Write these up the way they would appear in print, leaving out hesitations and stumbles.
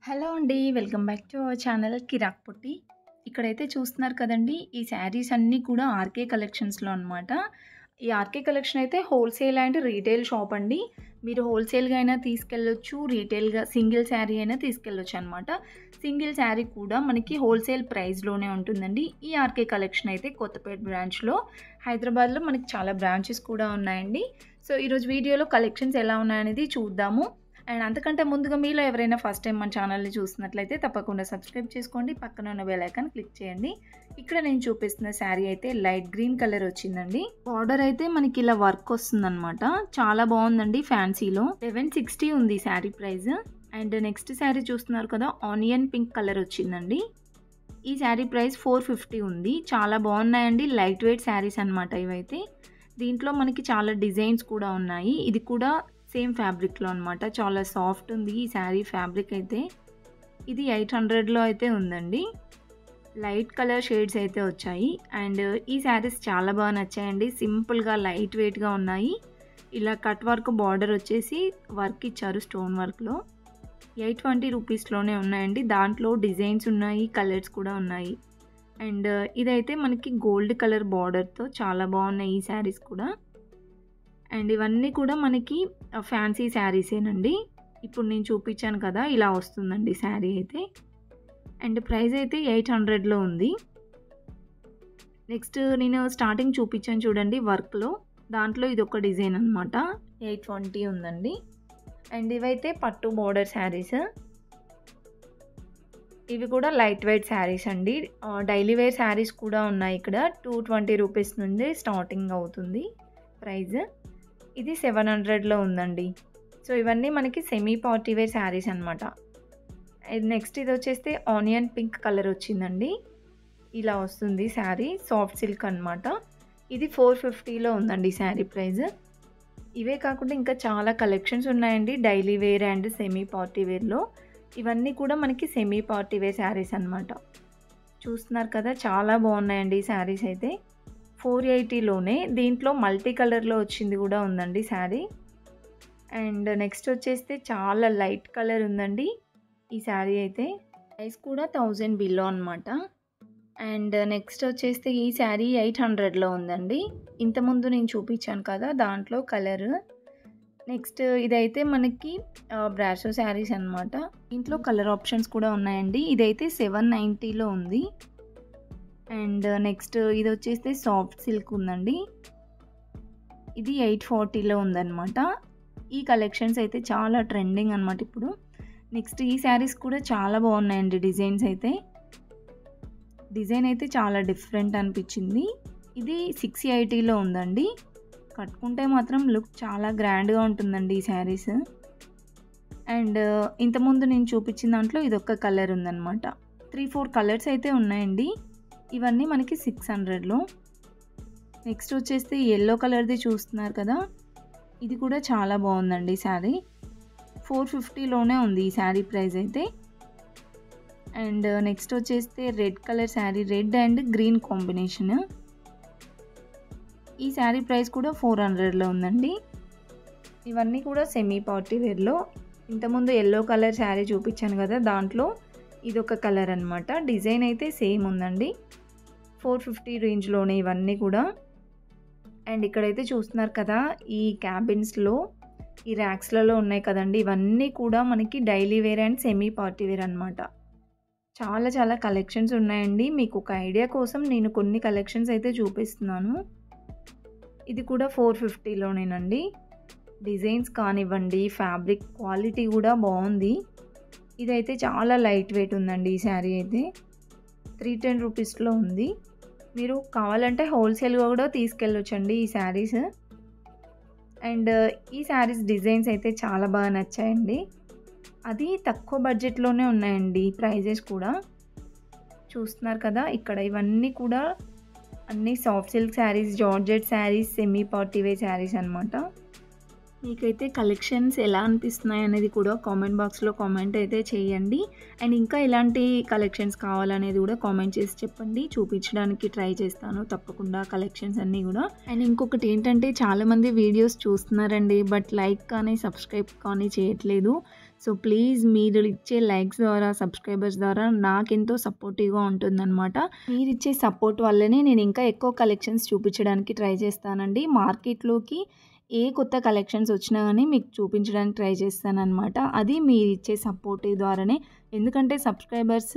Hello అండి. Welcome back to our channel Kirak Potti. ఇక్కడైతే చూస్తున్నారు కదండీ! ఈ శారీస్ అన్నీ కూడా ఆర్‌కే కలెక్షన్స్‌లో అనమాట. ఈ ఆర్‌కే కలెక్షన్ అయితే హోల్‌సేల్ అండ్ రీటైల్ షాప్ అండి. మీరు హోల్‌సేల్‌గా అయినా తీసుకెళ్ళొచ్చు. రీటైల్‌గా సింగిల్ శారీ అయినా తీసుకెళ్ళొచ్చనమాట. సింగిల్ శారీ కూడా మనకి హోల్‌సేల్ ప్రైస్‌లోనే ఉంటుందండి. ఈ ఆర్‌కే కలెక్షన్ అయితే కొత్తపేట బ్రాంచ్‌లో, హైదరాబాద్‌లో మనకి చాలా బ్రాంచెస్ కూడా ఉన్నాయండి. సో, ఈరోజు వీడియోలో కలెక్షన్స్ ఎలా ఉన్నాయనేది చూద్దాము. అండ్ అంతకంటే ముందుగా మీలో ఎవరైనా ఫస్ట్ టైం మన ఛానల్‌ని చూస్తున్నట్లయితే తప్పకుండా సబ్స్క్రైబ్ చేసుకోండి. పక్కన ఉన్న బెల్ ఐకాన్ క్లిక్ చేయండి. ఇక్కడ నేను చూపిస్తున్న శారీ అయితే లైట్ గ్రీన్ కలర్ వచ్చిందండి. బార్డర్ అయితే మనకి ఇలా వర్క్ వస్తుందన్నమాట. చాలా బాగుందండి ఫ్యాన్సీలో. 1160 ఉంది sari price. And next sari చూస్తున్నారు కదా, ఆనియన్ పింక్ కలర్ వచ్చిందండి. ఈ శారీ ప్రైస్ 450 ఉంది. చాలా బాగున్నాయండి. లైట్ వెయిట్ శారీస్ అనమాట ఇవైతే. దీంట్లో మనకి చాలా డిజైన్స్ కూడా ఉన్నాయి. ఇది కూడా సేమ్ ఫ్యాబ్రిక్‌లో అనమాట. చాలా సాఫ్ట్ ఉంది ఈ శారీ ఫ్యాబ్రిక్ అయితే. ఇది 800లో అయితే ఉందండి. లైట్ కలర్ షేడ్స్ అయితే వచ్చాయి. అండ్ ఈ శారీస్ చాలా బాగా నచ్చాయండి. సింపుల్‌గా లైట్ వెయిట్‌గా ఉన్నాయి. ఇలా కట్ వర్క్ బార్డర్ వచ్చేసి వర్క్ ఇచ్చారు స్టోన్ వర్క్‌లో. 820 రూపీస్‌లోనే ఉన్నాయండి. దాంట్లో డిజైన్స్ ఉన్నాయి, కలర్స్ కూడా ఉన్నాయి. అండ్ ఇదైతే మనకి గోల్డ్ కలర్ బార్డర్‌తో చాలా బాగున్నాయి ఈ శారీస్ కూడా. అండ్ ఇవన్నీ కూడా మనకి ఫ్యాన్సీ శారీసేనండి. ఇప్పుడు నేను చూపించాను కదా, ఇలా వస్తుందండి శారీ అయితే. అండ్ ప్రైస్ అయితే 800లో ఉంది. నెక్స్ట్ నేను స్టార్టింగ్ చూపించాను చూడండి వర్క్‌లో. దాంట్లో ఇదొక డిజైన్ అనమాట. 820 ఉందండి. అండ్ ఇవైతే పట్టు బోర్డర్ శారీస్. ఇవి కూడా లైట్ వెయిట్ శారీస్ అండి. డైలీ వేర్ శారీస్ కూడా ఉన్నాయి ఇక్కడ. 220 రూపీస్ నుండి స్టార్టింగ్ అవుతుంది ప్రైస్. ఇది 700లో ఉందండి. సో, ఇవన్నీ మనకి సెమీ పార్టీ వేర్ శారీస్ అనమాట. నెక్స్ట్ ఇది వచ్చేస్తే ఆనియన్ పింక్ కలర్ వచ్చిందండి. ఇలా వస్తుంది శారీ. సాఫ్ట్ సిల్క్ అనమాట. ఇది 450లో ఉందండి శారీ ప్రైస్. ఇవే కాకుండా ఇంకా చాలా కలెక్షన్స్ ఉన్నాయండి daily wear and semi party వేర్‌లో. ఇవన్నీ కూడా మనకి సెమీ పార్టీ వేర్ శారీస్ అనమాట. చూస్తున్నారు కదా, చాలా బాగున్నాయండి ఈ శారీస్ అయితే. 480లోనే దీంట్లో మల్టీ కలర్‌లో వచ్చింది కూడా ఉందండి శారీ. అండ్ నెక్స్ట్ వచ్చేస్తే చాలా లైట్ కలర్ ఉందండి ఈ శారీ అయితే. ప్రైస్ కూడా 1000 బిలో అనమాట. అండ్ నెక్స్ట్ వచ్చేస్తే ఈ శారీ 800లో ఉందండి. ఇంతకుముందు నేను చూపించాను కదా, దాంట్లో కలర్. నెక్స్ట్ ఇదైతే మనకి బ్రాసో శారీస్ అనమాట. ఇంట్లో కలర్ ఆప్షన్స్ కూడా ఉన్నాయండి. ఇదైతే 790లో ఉంది. అండ్ నెక్స్ట్ ఇది వచ్చేస్తే సాఫ్ట్ సిల్క్ ఉందండి. ఇది 840లో ఉందన్నమాట. ఈ కలెక్షన్స్ అయితే చాలా ట్రెండింగ్ అనమాట ఇప్పుడు. నెక్స్ట్ ఈ శారీస్ కూడా చాలా బాగున్నాయండి డిజైన్స్ అయితే. డిజైన్ అయితే చాలా డిఫరెంట్ అనిపించింది. ఇది 680లో ఉందండి. కట్టుకుంటే మాత్రం లుక్ చాలా గ్రాండ్‌గా ఉంటుందండి ఈ శారీస్. అండ్ ఇంతకుముందు నేను చూపించిన దాంట్లో ఇదొక కలర్ ఉందన్నమాట. 3, 4 కలర్స్ అయితే ఉన్నాయండి. ఇవన్నీ మనకి 600లో. నెక్స్ట్ వచ్చేస్తే యెల్లో కలర్‌ది చూస్తున్నారు కదా, ఇది కూడా చాలా బాగుందండి శారీ. 450లోనే ఉంది ఈ శారీ ప్రైస్ అయితే. అండ్ నెక్స్ట్ వచ్చేస్తే red colour sari, red and green combination. ఈ శారీ ప్రైస్ కూడా 400లో ఉందండి. ఇవన్నీ కూడా సెమీ పార్టీ వేర్‌లో. ఇంతకుముందు యెల్లో కలర్ శారీ చూపించాను కదా, దాంట్లో ఇదొక కలర్ అనమాట. డిజైన్ అయితే సేమ్ ఉందండి. 450 రేంజ్లోనే ఇవన్నీ కూడా. అండ్ ఇక్కడైతే చూస్తున్నారు కదా, ఈ క్యాబిన్స్‌లో ఈ ర్యాక్స్‌లలో ఉన్నాయి కదండి, ఇవన్నీ కూడా మనకి daily wear and semi party wear అనమాట. చాలా చాలా కలెక్షన్స్ ఉన్నాయండి. మీకు ఒక ఐడియా కోసం నేను కొన్ని కలెక్షన్స్ అయితే చూపిస్తున్నాను. ఇది కూడా 450లోనేనండి. డిజైన్స్ కానివ్వండి, ఫ్యాబ్రిక్ క్వాలిటీ కూడా బాగుంది. ఇదైతే చాలా లైట్ వెయిట్ ఉందండి ఈ శారీ అయితే. 310 రూపీస్లో ఉంది. మీరు కావాలంటే హోల్సేల్‌గా కూడా తీసుకెళ్ళొచ్చండి ఈ శారీస్. అండ్ ఈ శారీస్ డిజైన్స్ అయితే చాలా బాగా నచ్చాయండి. అది తక్కువ బడ్జెట్లోనే ఉన్నాయండి ప్రైజెస్ కూడా. చూస్తున్నారు కదా, ఇక్కడ ఇవన్నీ కూడా అన్నీ soft silk sarees, georgette sarees, semi party wear sarees అనమాట. మీకైతే కలెక్షన్స్ ఎలా అనిపిస్తున్నాయి అనేది కూడా కామెంట్ బాక్స్‌లో కామెంట్ అయితే చేయండి. అండ్ ఇంకా ఎలాంటి కలెక్షన్స్ కావాలనేది కూడా కామెంట్ చేసి చెప్పండి. చూపించడానికి ట్రై చేస్తాను తప్పకుండా కలెక్షన్స్ అన్నీ కూడా. అండ్ ఇంకొకటి ఏంటంటే, చాలామంది వీడియోస్ చూస్తున్నారండి, బట్ లైక్ కానీ సబ్స్క్రైబ్ కానీ చేయట్లేదు. సో ప్లీజ్ మీరు ఇచ్చే లైక్స్ ద్వారా, సబ్స్క్రైబర్స్ ద్వారా నాకెంతో సపోర్టివ్‌గా ఉంటుందనమాట. మీరిచ్చే సపోర్ట్ వల్లనే నేను ఇంకా ఎక్కువ కలెక్షన్స్ చూపించడానికి ట్రై చేస్తానండి. మార్కెట్‌లోకి ఏ కొత్త కలెక్షన్స్ వచ్చినా గానీ మీకు చూపించడానికి ట్రై చేస్తాననమాట. అది మీరిచ్చే సపోర్ట్ ద్వారానే. ఎందుకంటే సబ్స్క్రైబర్స్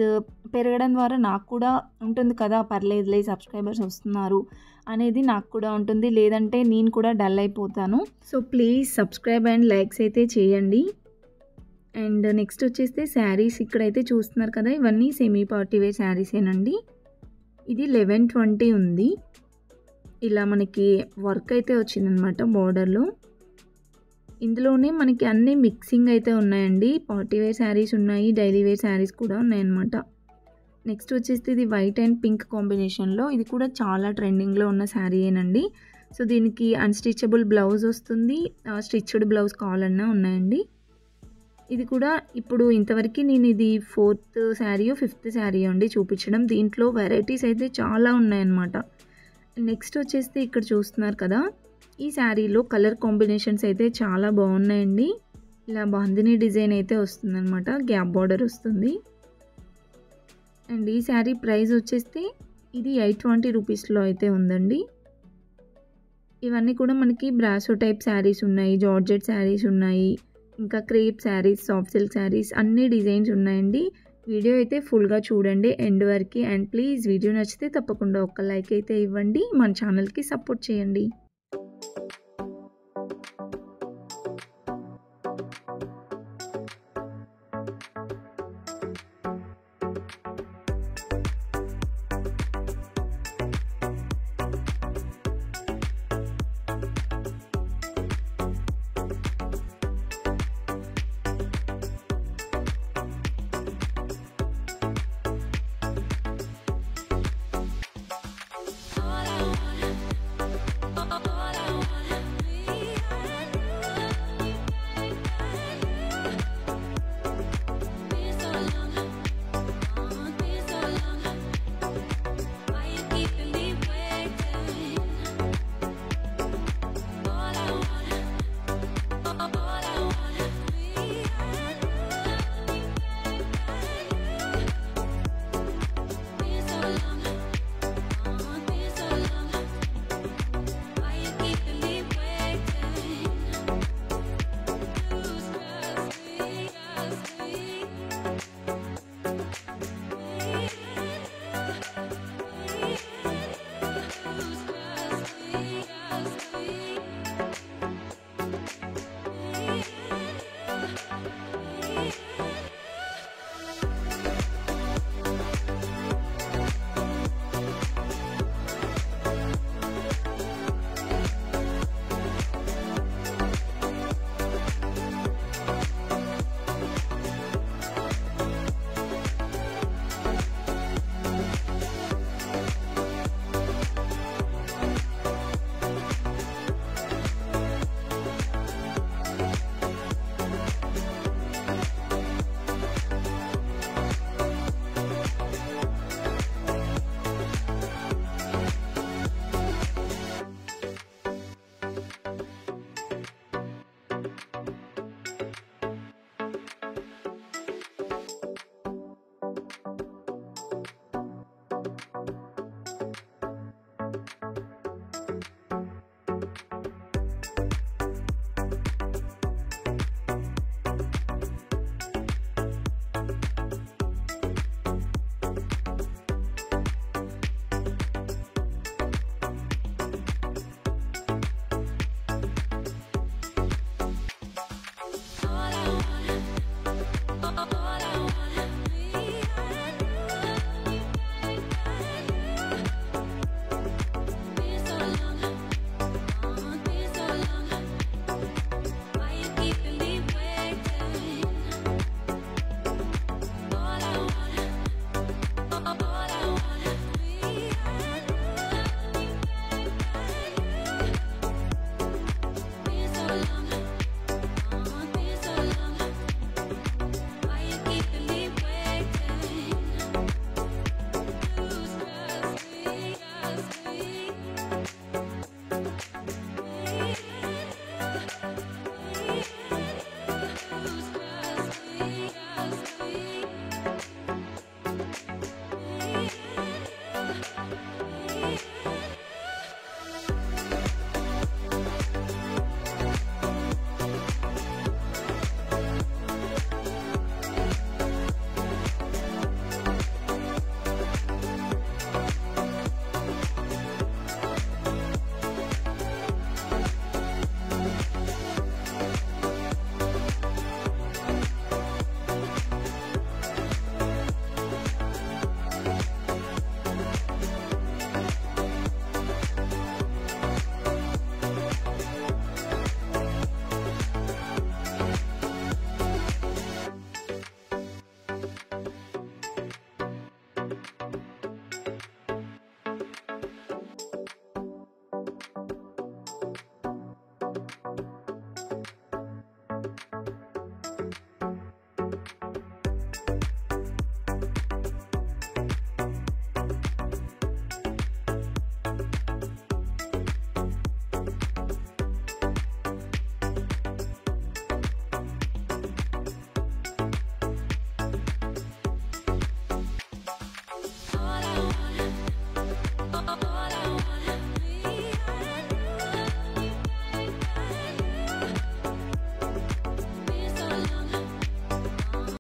పెరగడం ద్వారా నాకు కూడా ఉంటుంది కదా! పర్లేదులే సబ్స్క్రైబర్స్ వస్తున్నారు అనేది నాకు కూడా ఉంటుంది. లేదంటే నేను కూడా డల్ అయిపోతాను. So please subscribe and likes అయితే చేయండి. అండ్ నెక్స్ట్ వచ్చేస్తే శారీస్ ఇక్కడైతే చూస్తున్నారు కదా! ఇవన్నీ సెమీ పార్టీ వేర్ శారీసేనండి. ఇది 1120 ఉంది. ఇలా మనకి వర్క్ అయితే వచ్చిందనమాట బోర్డర్‌లో. ఇందులోనే మనకి అన్నీ మిక్సింగ్ అయితే ఉన్నాయండి. పార్టీ వేర్ శారీస్ ఉన్నాయి. డైలీ వేర్ శారీస్ కూడా ఉన్నాయన్నమాట. నెక్స్ట్ వచ్చేసి ఇది వైట్ అండ్ పింక్ కాంబినేషన్‌లో ఇది కూడా చాలా ట్రెండింగ్‌లో ఉన్న శారీయేనండి. సో దీనికి అన్‌స్టిచబుల్ బ్లౌజ్ వస్తుంది. స్టిచ్డ్ బ్లౌజ్ కావాలన్నా ఉన్నాయండి. ఇది కూడా ఇప్పుడు ఇంతవరకు నేను ఇది 4థ్ శారీయో, 5థ్ శారీయో అండి చూపించడం. దీంట్లో వెరైటీస్ అయితే చాలా ఉన్నాయన్నమాట. నెక్స్ట్ వచ్చేసి ఇక్కడ చూస్తున్నారు కదా! ఈ శారీలో కలర్ కాంబినేషన్స్ అయితే చాలా బాగున్నాయండి. ఇలా బాందిని డిజైన్ అయితే వస్తుందన్నమాట. గ్యాప్ బార్డర్ వస్తుంది. అండ్ ఈ శారీ ప్రైస్ వచ్చేస్తే ఇది 820 రూపీస్‌లో అయితే ఉందండి. ఇవన్నీ కూడా మనకి బ్రాసో టైప్ శారీస్ ఉన్నాయి. జార్జెట్ శారీస్ ఉన్నాయి. ఇంకా crepe saris, soft silk saris అన్ని డిజైన్స్ ఉన్నాయండి. వీడియో అయితే ఫుల్‌గా చూడండి ఎండ్ వరకి. అండ్ ప్లీజ్ వీడియో నచ్చితే తప్పకుండా ఒక లైక్ అయితే ఇవ్వండి. మన ఛానల్‌కి సపోర్ట్ చేయండి.